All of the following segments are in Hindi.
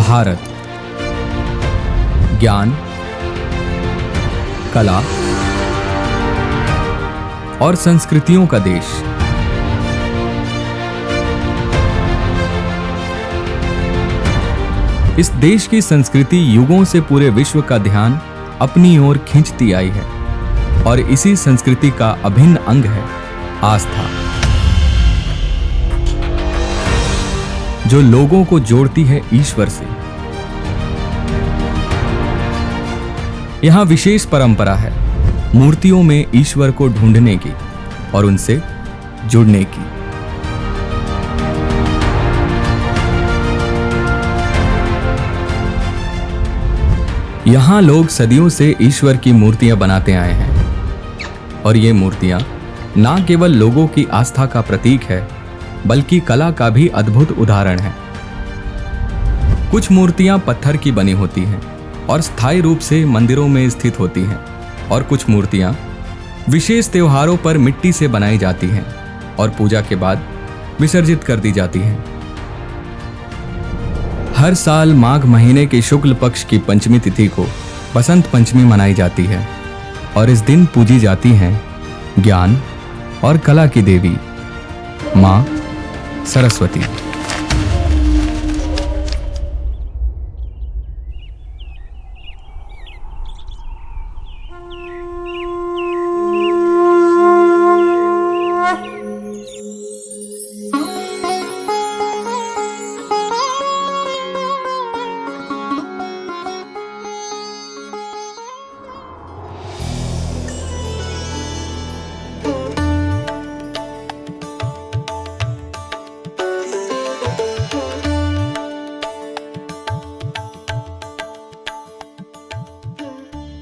भारत ज्ञान, कला और संस्कृतियों का देश। इस देश की संस्कृति युगों से पूरे विश्व का ध्यान अपनी ओर खींचती आई है और इसी संस्कृति का अभिन्न अंग है आस्था, जो लोगों को जोड़ती है ईश्वर से। यहां विशेष परंपरा है मूर्तियों में ईश्वर को ढूंढने की और उनसे जुड़ने की। यहां लोग सदियों से ईश्वर की मूर्तियां बनाते आए हैं और ये मूर्तियां ना केवल लोगों की आस्था का प्रतीक है बल्कि कला का भी अद्भुत उदाहरण है। कुछ मूर्तियां पत्थर की बनी होती हैं और स्थायी रूप से मंदिरों में स्थित होती हैं और कुछ मूर्तियां विशेष त्योहारों पर मिट्टी से बनाई जाती हैं और पूजा के बाद विसर्जित कर दी जाती हैं। हर साल माघ महीने के शुक्ल पक्ष की पंचमी तिथि को बसंत पंचमी मनाई जाती है और इस दिन पूजी जाती हैं ज्ञान और कला की देवी मां सरस्वती।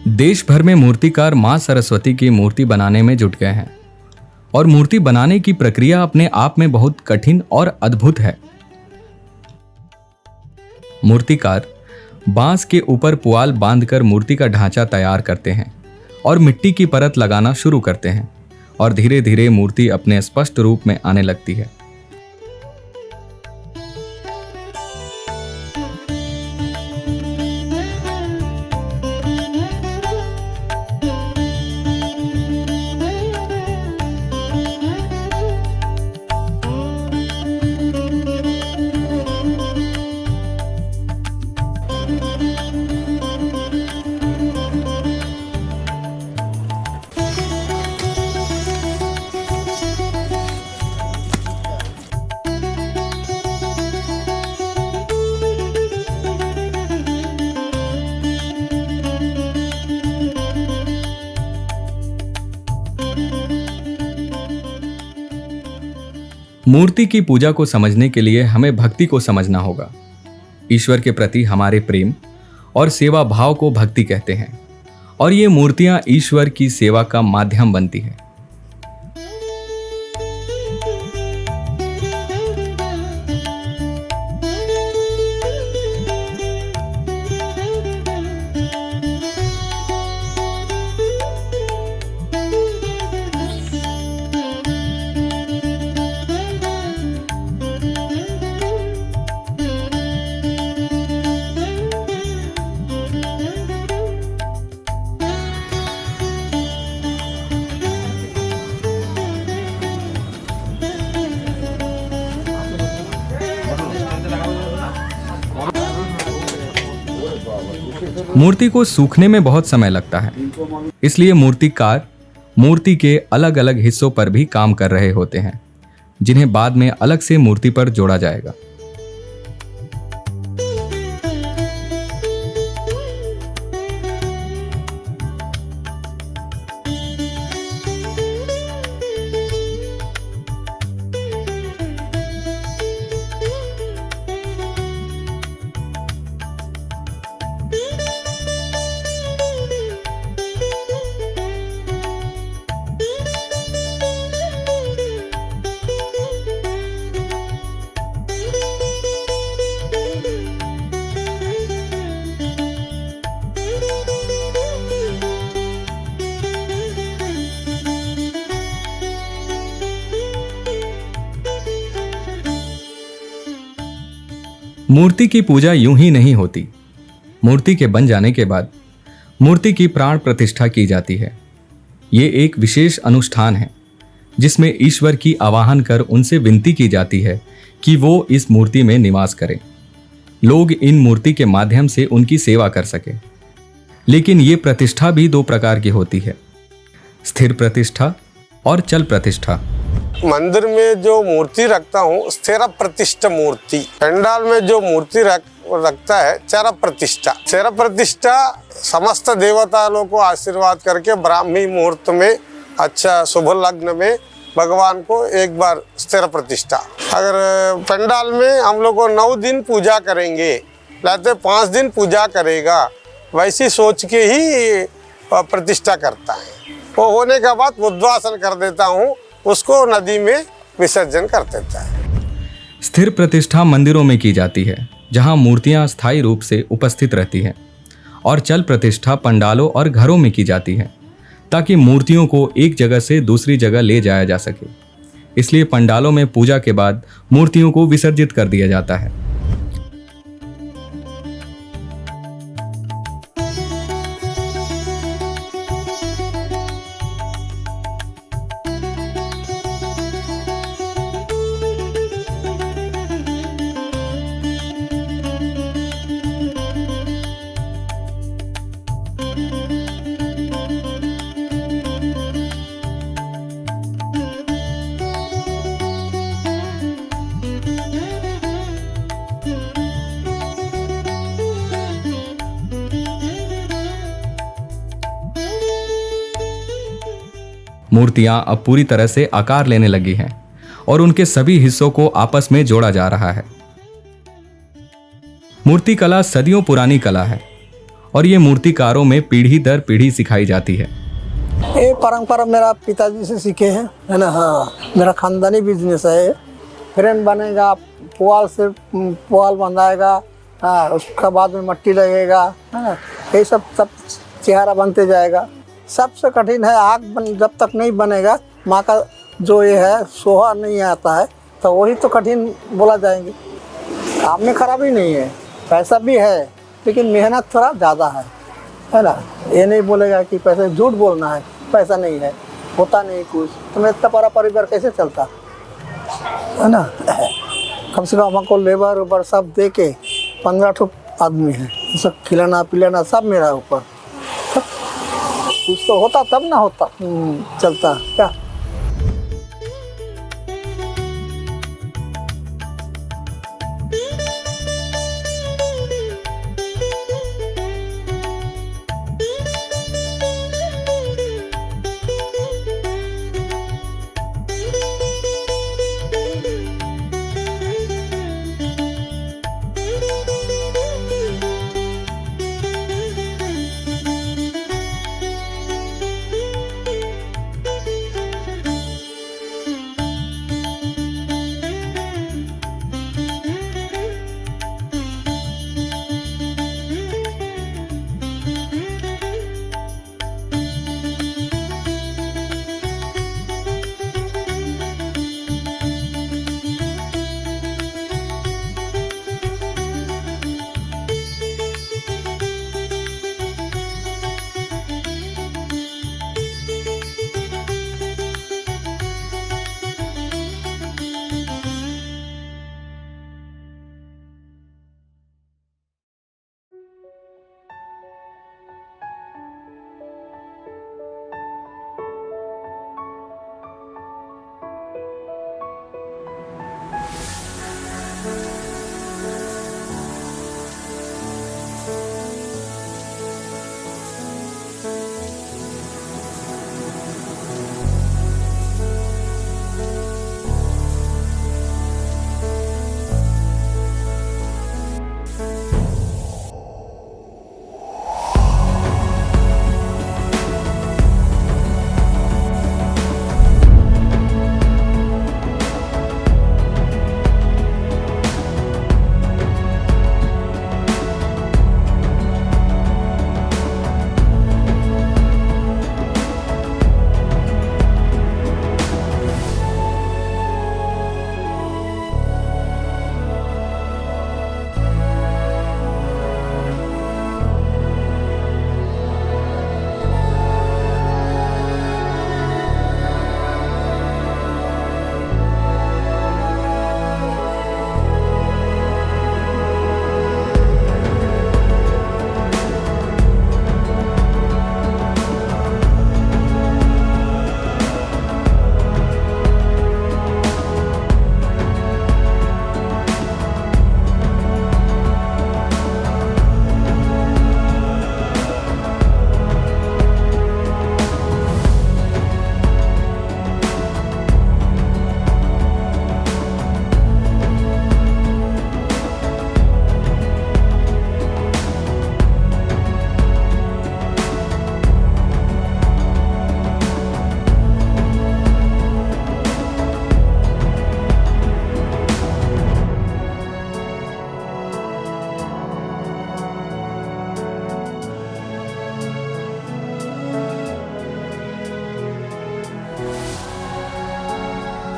देश भर में मूर्तिकार मां सरस्वती की मूर्ति बनाने में जुट गए हैं और मूर्ति बनाने की प्रक्रिया अपने आप में बहुत कठिन और अद्भुत है। मूर्तिकार बांस के ऊपर पुआल बांधकर मूर्ति का ढांचा तैयार करते हैं और मिट्टी की परत लगाना शुरू करते हैं और धीरे धीरे मूर्ति अपने स्पष्ट रूप में आने लगती है। मूर्ति की पूजा को समझने के लिए हमें भक्ति को समझना होगा। ईश्वर के प्रति हमारे प्रेम और सेवा भाव को भक्ति कहते हैं और ये मूर्तियां ईश्वर की सेवा का माध्यम बनती हैं। मूर्ति को सूखने में बहुत समय लगता है, इसलिए मूर्तिकार मूर्ति के अलग अलग हिस्सों पर भी काम कर रहे होते हैं जिन्हें बाद में अलग से मूर्ति पर जोड़ा जाएगा। मूर्ति की पूजा यूं ही नहीं होती। मूर्ति के बन जाने के बाद मूर्ति की प्राण प्रतिष्ठा की जाती है। ये एक विशेष अनुष्ठान है जिसमें ईश्वर की आवाहन कर उनसे विनती की जाती है कि वो इस मूर्ति में निवास करें। लोग इन मूर्ति के माध्यम से उनकी सेवा कर सके। लेकिन ये प्रतिष्ठा भी दो प्रकार की होती है, स्थिर प्रतिष्ठा और चल प्रतिष्ठा। मंदिर में जो मूर्ति रखता हूँ स्थिर प्रतिष्ठा मूर्ति, पंडाल में जो मूर्ति रखता है चर प्रतिष्ठा। चर प्रतिष्ठा समस्त देवताओं को आशीर्वाद करके ब्राह्मी मुहूर्त में अच्छा शुभ लग्न में भगवान को एक बार स्थिर प्रतिष्ठा। अगर पंडाल में हम लोग को 9 दिन पूजा करेंगे, लाते 5 दिन पूजा करेगा, वैसी सोच के ही प्रतिष्ठा करता है। वो होने के बाद उद्वासन कर देता हूँ, उसको नदी में विसर्जन कर देता है। स्थिर प्रतिष्ठा मंदिरों में की जाती है जहां मूर्तियां स्थायी रूप से उपस्थित रहती हैं, और चल प्रतिष्ठा पंडालों और घरों में की जाती है ताकि मूर्तियों को एक जगह से दूसरी जगह ले जाया जा सके। इसलिए पंडालों में पूजा के बाद मूर्तियों को विसर्जित कर दिया जाता है। मूर्तियां अब पूरी तरह से आकार लेने लगी हैं और उनके सभी हिस्सों को आपस में जोड़ा जा रहा है। मूर्ति कला सदियों पुरानी कला है और ये मूर्तिकारों में पीढ़ी दर पीढ़ी सिखाई जाती है। ये परंपरा मेरा पिताजी से सीखे हैं, है ना। हाँ, मेरा खानदानी बिजनेस है। फ्रेम बनेगा, पुआल बंधाएगा, हाँ, उसका बाद में मट्टी लगेगा, है ना। ये सब चेहरा बनते जाएगा। सबसे कठिन है आग जब तक नहीं बनेगा, माँ का जो ये है सोहा नहीं आता है, तो वही तो कठिन बोला जाएंगे। काम में खराबी नहीं है, पैसा भी है, लेकिन मेहनत थोड़ा ज़्यादा है ना। ये नहीं बोलेगा कि पैसे, झूठ बोलना है, पैसा नहीं है, होता नहीं कुछ, तो मैं इतना बड़ा परिवार कैसे चलता, है ना। कम से कम हमको लेबर उबर सब दे के 15 आदमी है, सब खिलाना पिलाना सब मेरा ऊपर। कुछ तो होता तब ना होता चलता क्या।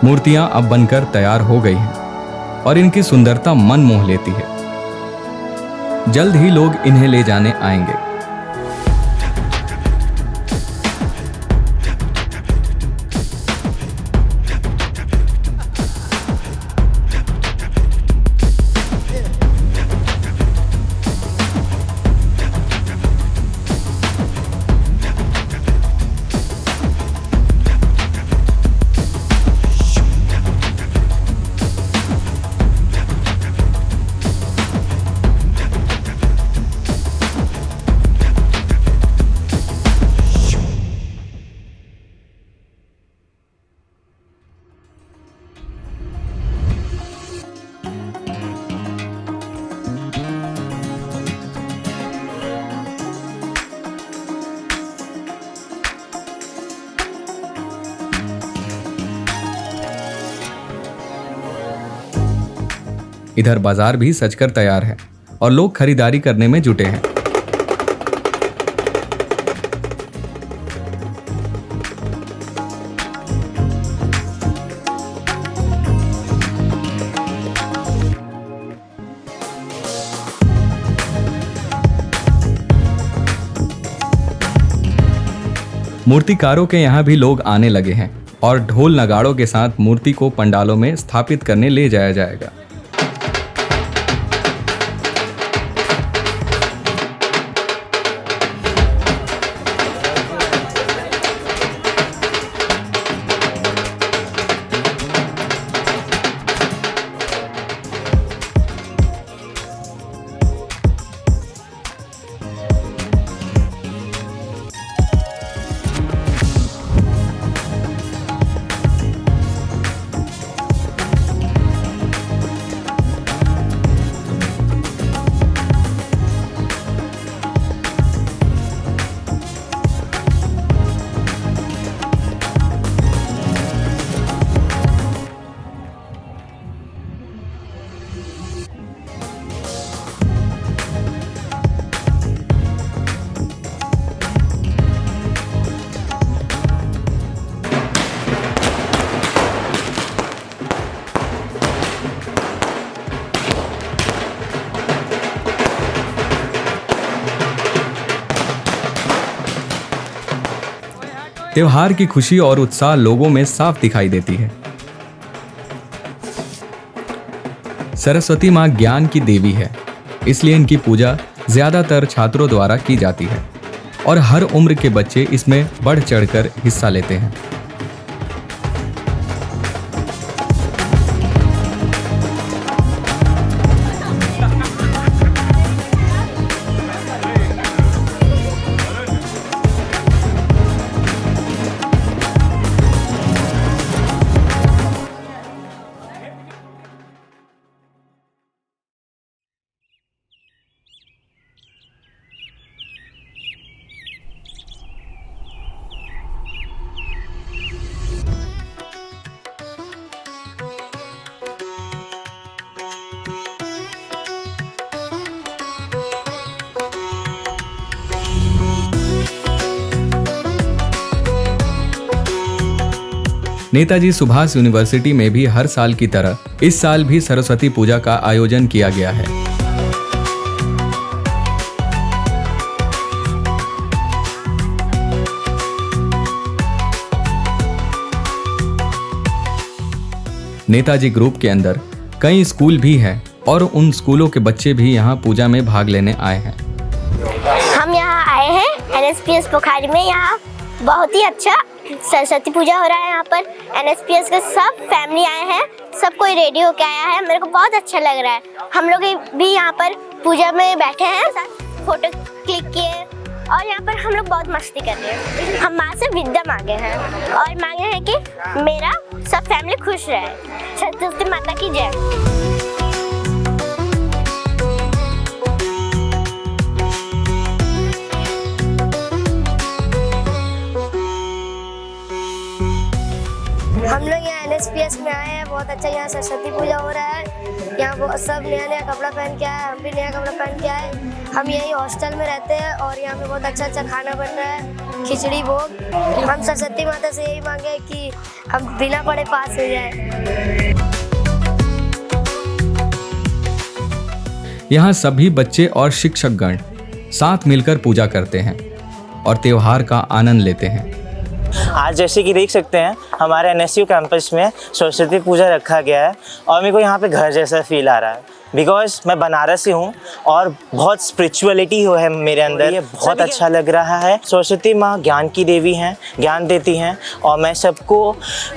मूर्तियां अब बनकर तैयार हो गई हैं और इनकी सुंदरता मन मोह लेती है। जल्द ही लोग इन्हें ले जाने आएंगे। इधर बाजार भी सजकर तैयार है और लोग खरीदारी करने में जुटे हैं। मूर्तिकारों के यहाँ भी लोग आने लगे हैं और ढोल नगाड़ों के साथ मूर्ति को पंडालों में स्थापित करने ले जाया जाएगा। त्योहार की खुशी और उत्साह लोगों में साफ दिखाई देती है। सरस्वती माँ ज्ञान की देवी है, इसलिए इनकी पूजा ज्यादातर छात्रों द्वारा की जाती है और हर उम्र के बच्चे इसमें बढ़ चढ़कर हिस्सा लेते हैं। नेताजी सुभाष यूनिवर्सिटी में भी हर साल की तरह इस साल भी सरस्वती पूजा का आयोजन किया गया है। नेताजी ग्रुप के अंदर कई स्कूल भी हैं और उन स्कूलों के बच्चे भी यहाँ पूजा में भाग लेने आए हैं। हम यहाँ आए हैं NSPS पोखरी में। यहाँ बहुत ही अच्छा सरस्वती पूजा हो रहा है। यहाँ पर NSPS के सब फैमिली आए हैं, सब कोई रेडी होके आया है। मेरे को बहुत अच्छा लग रहा है। हम लोग भी यहाँ पर पूजा में बैठे हैं, फोटो क्लिक किए और यहाँ पर हम लोग बहुत मस्ती कर रहे हैं। हम माँ से विद्या मांगे हैं और मांगे हैं कि मेरा सब फैमिली खुश रहे। सरस्वती माता की जय। हम लोग यहाँ NSPS में आए हैं। बहुत अच्छा यहाँ सरस्वती पूजा हो रहा है। यहाँ वो सब नया नया कपड़ा पहन के आए, हम भी नया कपड़ा पहन के आए। हम यही हॉस्टल में रहते हैं और यहाँ पे बहुत अच्छा अच्छा खाना बन रहा है, खिचड़ी भोग। हम सरस्वती माता से यही मांगे कि हम बिना पढ़े पास हो जाए। यहाँ सभी बच्चे और शिक्षकगण साथ मिलकर पूजा करते हैं और त्योहार का आनंद लेते हैं। आज जैसे कि देख सकते हैं हमारे NSU कैंपस में सरस्वती पूजा रखा गया है और मेरे को यहाँ पे घर जैसा फील आ रहा है, बिकॉज मैं बनारसी हूँ और बहुत स्पिरिचुअलिटी है मेरे अंदर। ये बहुत अच्छा लग रहा है। सरस्वती माँ ज्ञान की देवी हैं, ज्ञान देती हैं और मैं सबको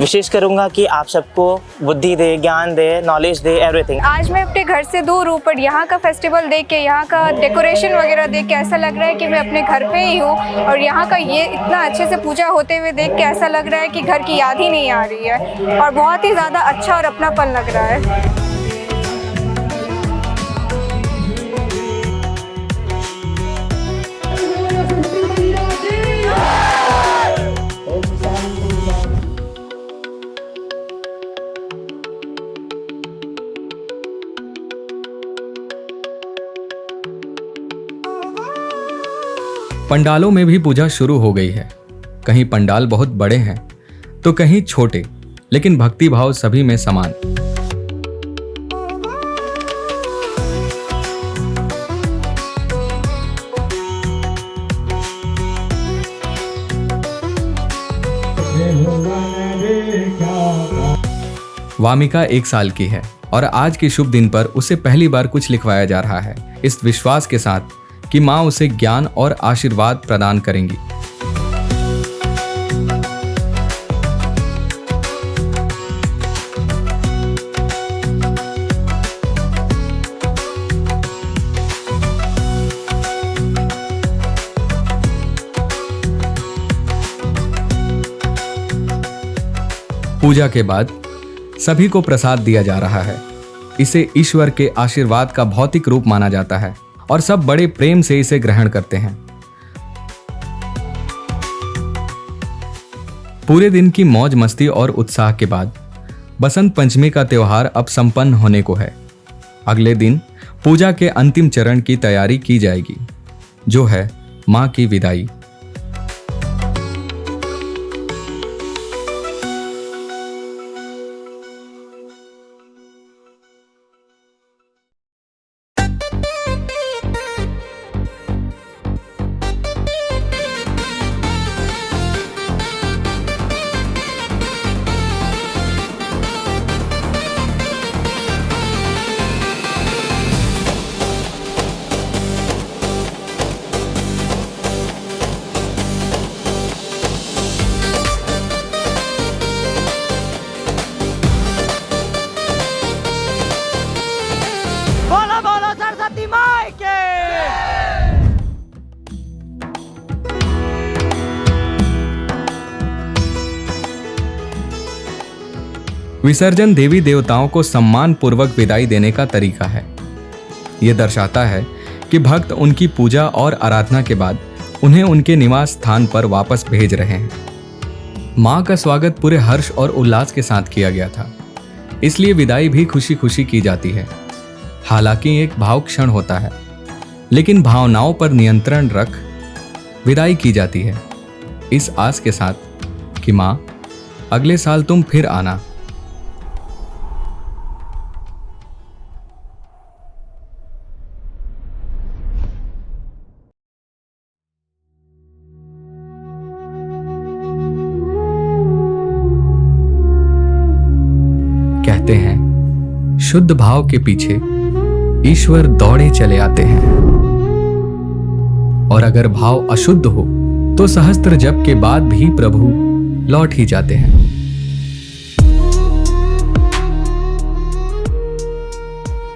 विशेष करूँगा कि आप सबको बुद्धि दे, ज्ञान दे, नॉलेज दे, एवरीथिंग। आज मैं अपने घर से दूर हूँ, पर यहाँ का फेस्टिवल देख के, यहाँ का डेकोरेशन वगैरह देख के ऐसा लग रहा है कि मैं अपने घर पे ही हूँ और यहाँ का ये इतना अच्छे से पूजा होते हुए देख के ऐसा लग रहा है कि घर की याद ही नहीं आ रही है और बहुत ही ज़्यादा अच्छा और अपनापन लग रहा है। पंडालों में भी पूजा शुरू हो गई है। कहीं पंडाल बहुत बड़े हैं तो कहीं छोटे, लेकिन भक्ति भाव सभी में समान। वामिका 1 साल की है और आज के शुभ दिन पर उसे पहली बार कुछ लिखवाया जा रहा है, इस विश्वास के साथ कि माँ उसे ज्ञान और आशीर्वाद प्रदान करेंगी। पूजा के बाद सभी को प्रसाद दिया जा रहा है। इसे ईश्वर के आशीर्वाद का भौतिक रूप माना जाता है और सब बड़े प्रेम से इसे ग्रहण करते हैं। पूरे दिन की मौज मस्ती और उत्साह के बाद बसंत पंचमी का त्योहार अब संपन्न होने को है। अगले दिन पूजा के अंतिम चरण की तैयारी की जाएगी, जो है मां की विदाई। विसर्जन देवी देवताओं को सम्मान पूर्वक विदाई देने का तरीका है। यह दर्शाता है कि भक्त उनकी पूजा और आराधना के बाद उन्हें उनके निवास स्थान पर वापस भेज रहे हैं। मां का स्वागत पूरे हर्ष और उल्लास के साथ किया गया था, इसलिए विदाई भी खुशी खुशी की जाती है। हालांकि एक भाव क्षण होता है, लेकिन भावनाओं पर नियंत्रण रख विदाई की जाती है, इस आस के साथ कि मां अगले साल तुम फिर आना। कहते हैं शुद्ध भाव के पीछे ईश्वर दौड़े चले आते हैं, और अगर भाव अशुद्ध हो तो सहस्त्र जप के बाद भी प्रभु लौट ही जाते हैं।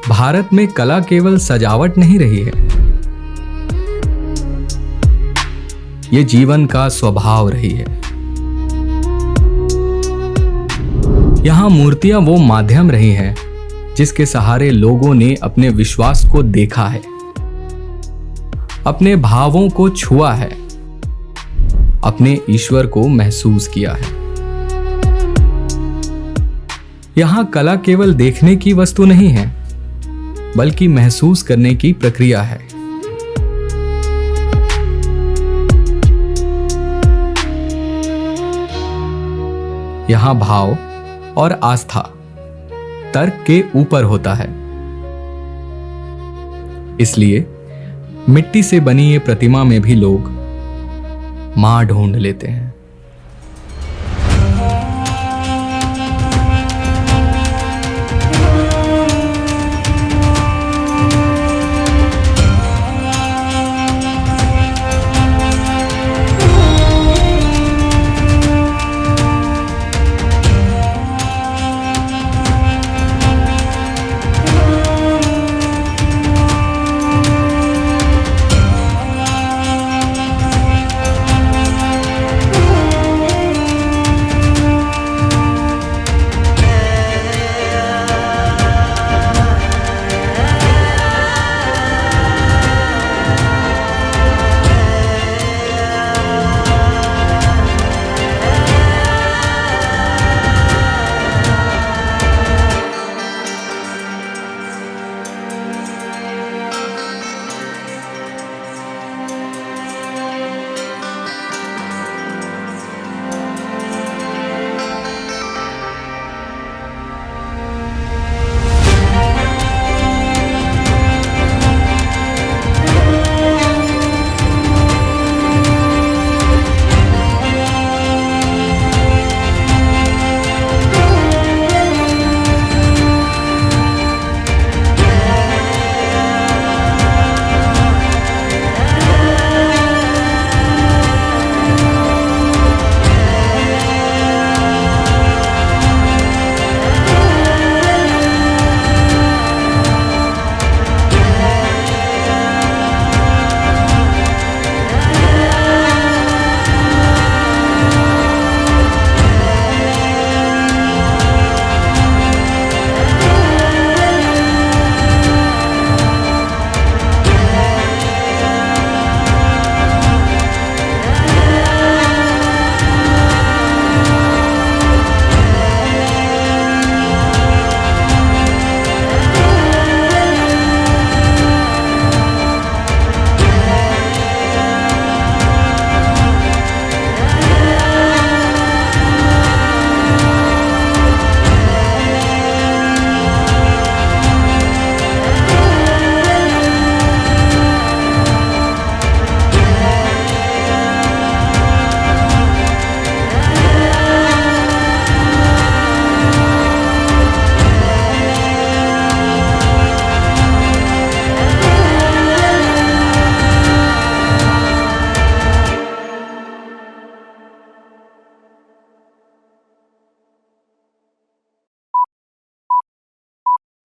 भारत में कला केवल सजावट नहीं रही है, ये जीवन का स्वभाव रही है। यहां मूर्तियां वो माध्यम रही हैं जिसके सहारे लोगों ने अपने विश्वास को देखा है, अपने भावों को छुआ है, अपने ईश्वर को महसूस किया है। यहां कला केवल देखने की वस्तु नहीं है, बल्कि महसूस करने की प्रक्रिया है। यहाँ भाव और आस्था तर्क के ऊपर होता है। इसलिए मिट्टी से बनी ये प्रतिमा में भी लोग मां ढूंढ लेते हैं।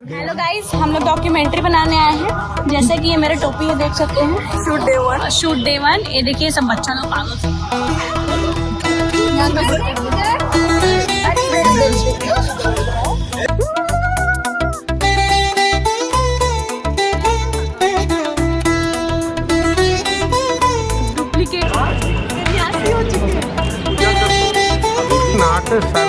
हेलो गाइस, हम लोग डॉक्यूमेंट्री बनाने आए हैं। जैसे कि ये मेरे टोपी है, देख सकते हैं। Shoot day one. ये देखिए, सब बच्चा लोग पागल से। नाटे